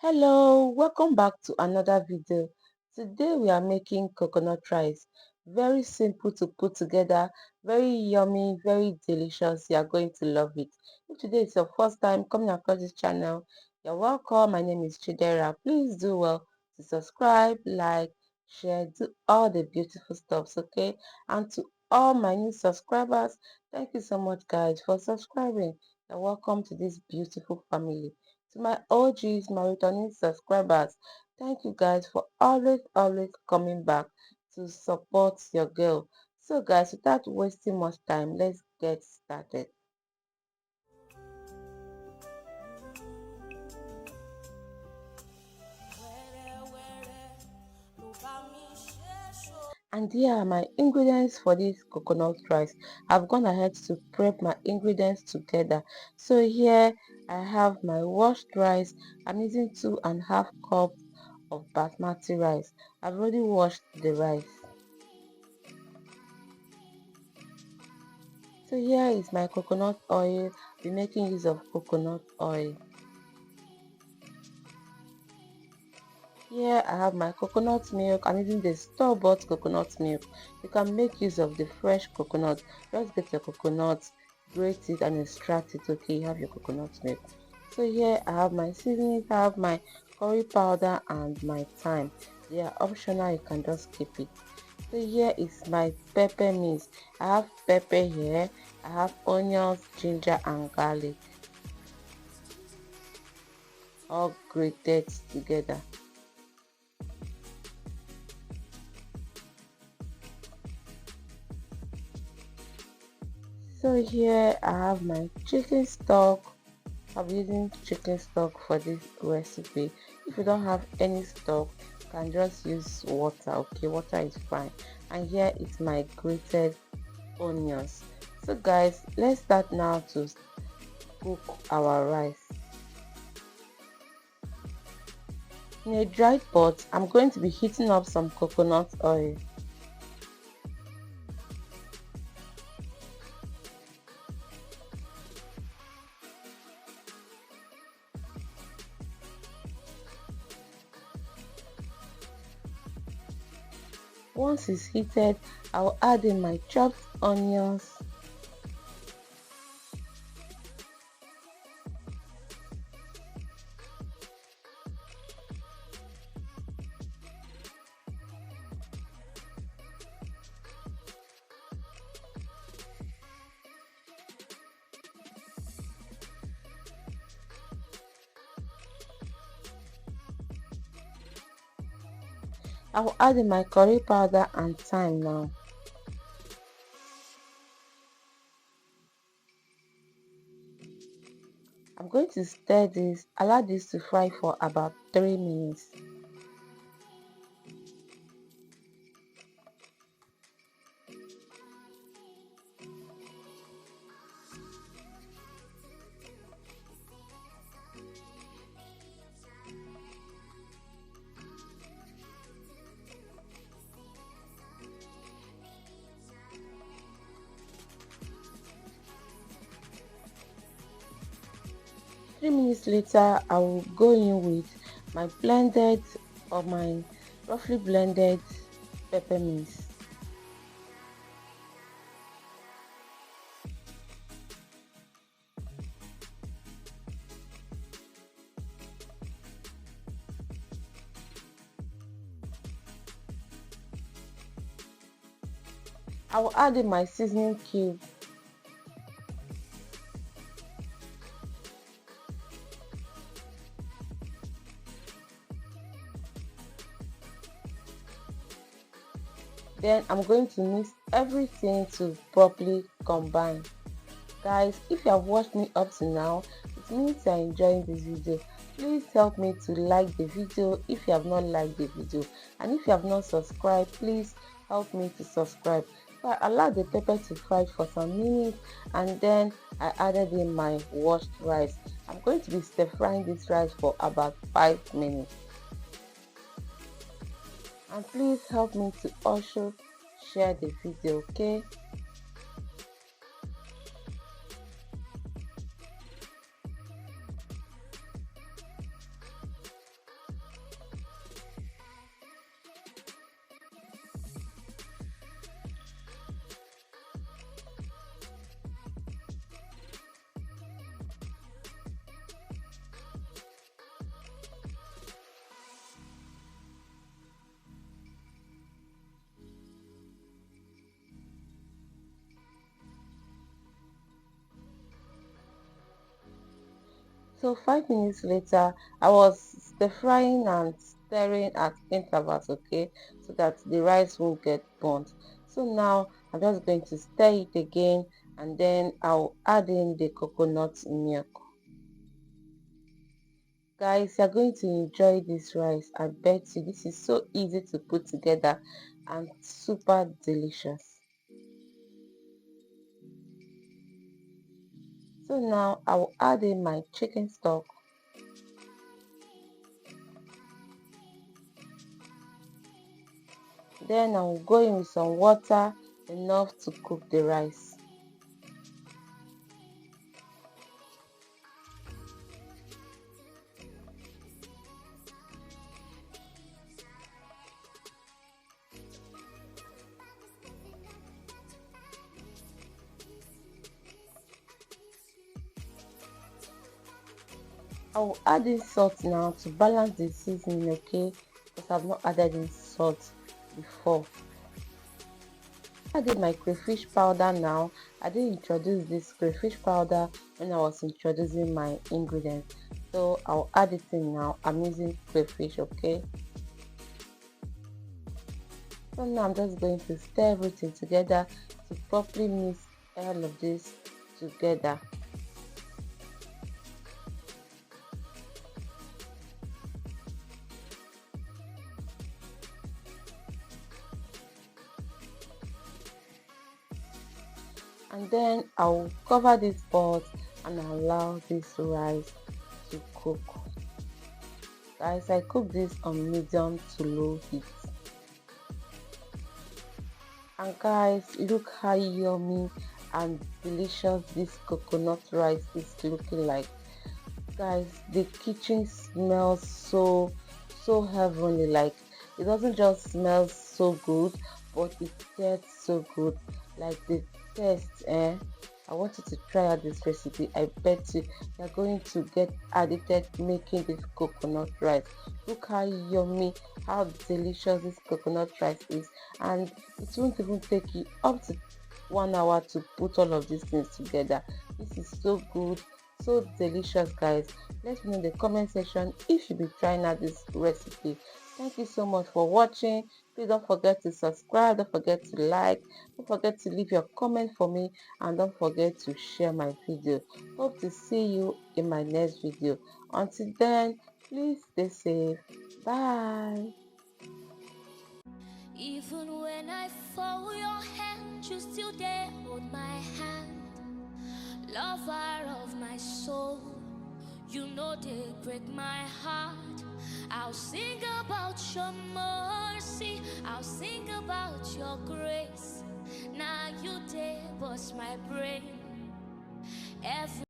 Hello, welcome back to another video. Today we are making coconut rice. Very simple to put together, very yummy, very delicious. You are going to love it. If today is your first time coming across this channel, you're welcome. My name is Chidera. Please do well to subscribe, like, share, do all the beautiful stuffs, okay? And to all my new subscribers, thank you so much guys for subscribing. You're welcome to this beautiful family. To my OGs, my returning subscribers, thank you guys for always coming back to support your girl. So guys, without wasting much time, let's get started. And here are my ingredients for this coconut rice. I've gone ahead to prep my ingredients together. So here I have my washed rice. I'm using 2.5 cups of basmati rice. I've already washed the rice. So here is my coconut oil. Be making use of coconut oil. Here I have my coconut milk. I'm using the store-bought coconut milk. You can make use of the fresh coconut. Just get your coconut, grate it and extract it. Okay, you have your coconut milk. So here I have my seasonings. I have my curry powder and my thyme. They are optional. You can just keep it. So here is my pepper mix. I have pepper here. I have onions, ginger and garlic all grated together. So here I have my chicken stock. I'm using chicken stock for this recipe. If you don't have any stock, you can just use water. Okay, water is fine. And here is my grated onions. So guys, let's start now to cook our rice. In a dry pot, I'm going to be heating up some coconut oil. Once it's heated, I'll add in my chopped onions. I'll add in my curry powder and thyme now. I'm going to stir this, allow this to fry for about 3 minutes. Three minutes later, I will go in with my blended or my roughly blended peppermints. I will add in my seasoning cube. Then I'm going to mix everything to properly combine. Guys, if you have watched me up to now, it means you are enjoying this video. Please help me to like the video if you have not liked the video, and if you have not subscribed, please help me to subscribe. So I allowed the pepper to fry for some minutes, and then I added in my washed rice. I'm going to be stir frying this rice for about 5 minutes. And please help me to also share the video, okay? So 5 minutes later, I was stir frying and stirring at intervals, okay, so that the rice won't get burnt. So now I'm just going to stir it again, and then I'll add in the coconut milk. Guys, you're going to enjoy this rice. I bet you this is so easy to put together and super delicious. So now I will add in my chicken stock. Then I will go in with some water enough to cook the rice. I will add in salt now to balance the seasoning, okay, because I've not added in salt before. I did my crayfish powder now. I did introduce this crayfish powder when I was introducing my ingredients, so I'll add it in now. I'm using crayfish, okay. So now I'm just going to stir everything together to properly mix all of this together. And then I'll cover this pot and allow this rice to cook. Guys, I cook this on medium to low heat. And guys, look how yummy and delicious this coconut rice is looking like. Guys, the kitchen smells so heavenly. Like, it doesn't just smell so good, but it tastes so good. Like the taste, I want you to try out this recipe. I bet you're going to get addicted making this coconut rice. Look how yummy, how delicious this coconut rice is, and it won't even take you up to 1 hour to put all of these things together. This is so good, so delicious, guys. Let me know in the comment section if you be trying out this recipe. Thank you so much for watching. Please don't forget to subscribe, don't forget to like, don't forget to leave your comment for me, and don't forget to share my video. Hope to see you in my next video. Until then, please stay safe. Bye. Even when I fall, your hand, you still there, hold my hand. Lover of my soul, you know they break my heart. I'll sing about your mercy, I'll sing about your grace. Now you dare bust my brain every